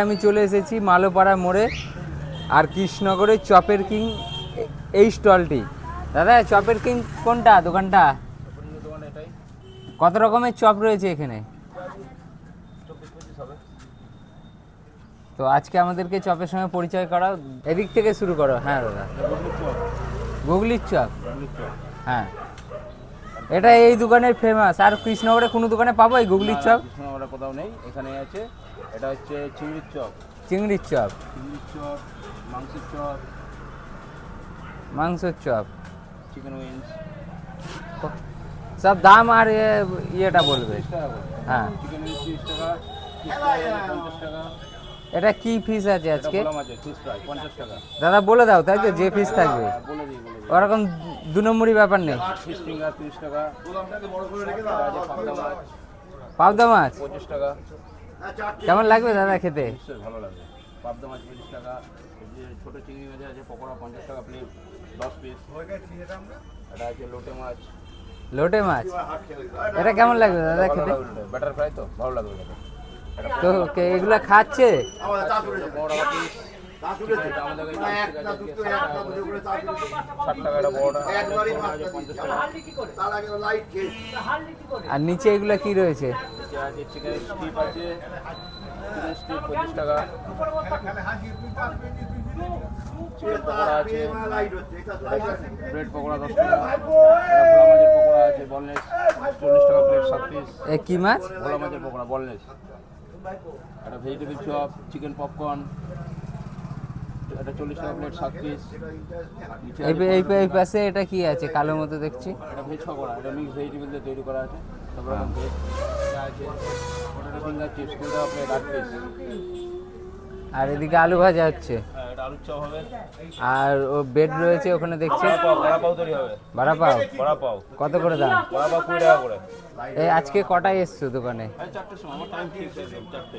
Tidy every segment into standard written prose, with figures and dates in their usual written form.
আমি চলে এসেছি মালোপাড়া মোড়ে আর কৃষ্ণনগরের চপের কিং এই স্টলটি। দাদা চপের কিং কোনটা দোকানটা? কত রকমের চপ রয়েছে এখানে? তো আজকে আমাদেরকে চপের সঙ্গে পরিচয় করাও, এদিক থেকে শুরু করো। হ্যাঁ দাদা, গুগলির চপ। হ্যাঁ, এটা এই দোকানের ফেমাস। আর কৃষ্ণনগরে কোনো দোকানে পাবো এই গুগলির চপ? কৃষ্ণনগরে কোথাও নেই, এখানে আছে। এটা হচ্ছে চিংড়ির চপ। চিংড়ির চপ, মাংসের চপ, মাংসের চপ, চিকেন উইংস, সব দাম আর ইয়েটা বলবে। হ্যাঁ, চিকেন উইংস 30 টাকা, 50 টাকা। এটা কি ফিস আছে আজকে? ফিশ ফ্রাই 50 টাকা। দাদা বলে দাও, তাই তো, যে ফিস থাকবে। বলে দিই। ওরকম দু নম্বরই ব্যাপার নেই। ফিশ ফিঙ্গার 30 টাকা, পাবদা মাছ 25 টাকা। কেমন লাগবে দাদা খেতে? ভালো লাগবে। পাবদা মাছ 25 টাকা। যে ছোট চিংড়ি মাছ আছে পকোড়া 50 টাকা প্লেট, 10 পিস। এটা আছে লোটে মাছ। লোটে মাছ, এটা কেমন লাগবে দাদা খেতে? ব্যাটার ফ্রাই তো ভালো লাগবে। তো এগুলা খাচ্ছে? আর নিচে এগুলা কি রয়েছে? চিকেন স্ট্রিপ আছে, চিকেন স্ট্রিপ 25 টাকা। ব্রেড পকোড়া 10 টাকা। ভোলা মাছের পকোড়া আছে বলনেস 40 টাকা প্লেট, 7 পিস। কি মাছ? ভোলা মাছের পকোড়া বলনেস। একটা ভেজিটেবল চপ, চিকেন পপকর্ন, এটা 40 টাকা প্লেট, 7 পিস। এই পাশে এটা কি আছে কালো মতো দেখছি? এটা ভেজ পকোড়া, এটা মিক্স ভেজিটেবল দিয়ে তৈরি করা আছে। সব রকম ভেজ আছে। পটেটো ফিঙ্গার চিপস 20 টাকা প্লেট, 8 পিস। আর এদিকে আলু ভাজা হচ্ছে। এটা আলুর চপ হবে। আর ও বেড রয়েছে ওখানে দেখছি। বড়া পাও তৈরি হবে। বড়া পাও কত করে দাম? বড়া পাও 20 টাকা করে। এই আজকে কটায় এসছো দোকানে? 4টের সময়, আমার টাইম ফিক্স আছে 4টে।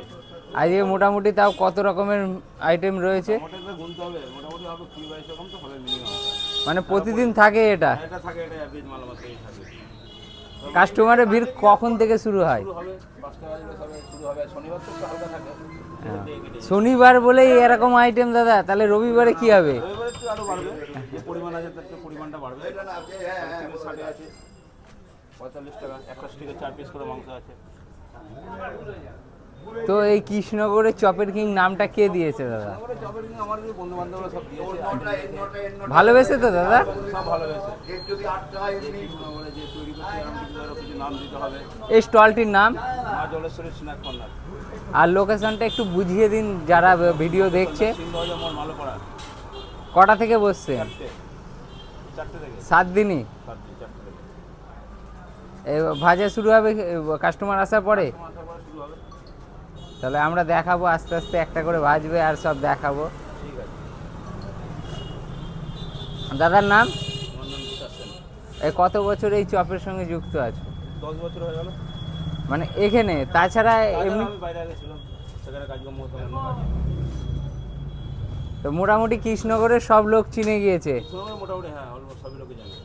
আজকে মোটামুটি তাও কত রকমের আইটেম রয়েছে? মোটামুটি গুনতে হবে, মোটামুটি হবে 20-22 রকম তো হবে মিনিমাম। মানে প্রতিদিন থাকে এটা? এটা থাকে, এটা এভরিজ মাল মাত্রই থাকে। কাস্টমারের ভিড় কখন থেকে শুরু হয়? শুরু হবে 5টা বাজে, সবে শুরু হবে। শনিবার তো একটু হালকা থাকে। শনিবার বলেই এরকম আইটেম দাদা, তাহলে রবিবারে কি হবে? রবিবারে একটু আরো বাড়বে, যে পরিমাণ আছে তার একটু পরিমাণটা বাড়বে। চিকেন 60 আছে 45 টাকা, একটা স্টিকে 4 পিস করে মাংস আছে। তো এই কৃষ্ণনগরের চপের কিং নামটা কে দিয়েছে দাদা? আমাদের চপের কিং আমার বন্ধু বান্ধবরা সব দিয়েছে। ভালোবেসে তো দাদা? সব ভালোবেসে। কৃষ্ণনগরে যে তৈরি করছে এরকম কিছু নাম দিতে হবে। এই স্টলটির নাম? মা জলেশ্বরী স্ন্যাক কর্নার। আর লোকেশনটা একটু বুঝিয়ে দিন যারা ভিডিও দেখছে। সিংহবাজার মোড়, মালোপাড়া। কটা থেকে বসছে? 4টে থেকে। 7 দিনই? 4টে থেকে। এই ভাজা শুরু হবে কাস্টমার আসার পরে? মাথার পরে শুরু হবে। তাহলে আমরা দেখাবো আস্তে আস্তে, একটা করে ভাজবে আর সব দেখাবো। ঠিক আছে। দাদার নাম? আমার নাম বিকাশ সেন। এই কত বছর এই চপের সঙ্গে যুক্ত আছে? 10 বছর হয়ে গেল। মানে এখানে তাছাড়া এমনি? আমি বাইরে আগে ছিলাম, সেখানে কাজকর্ম হতো অন্য কাজে। তো মোটামুটি কৃষ্ণনগরের সব লোক চিনে গিয়েছে? মোটামুটি হ্যাঁ, অলমোস্ট সবই লোকে জানে।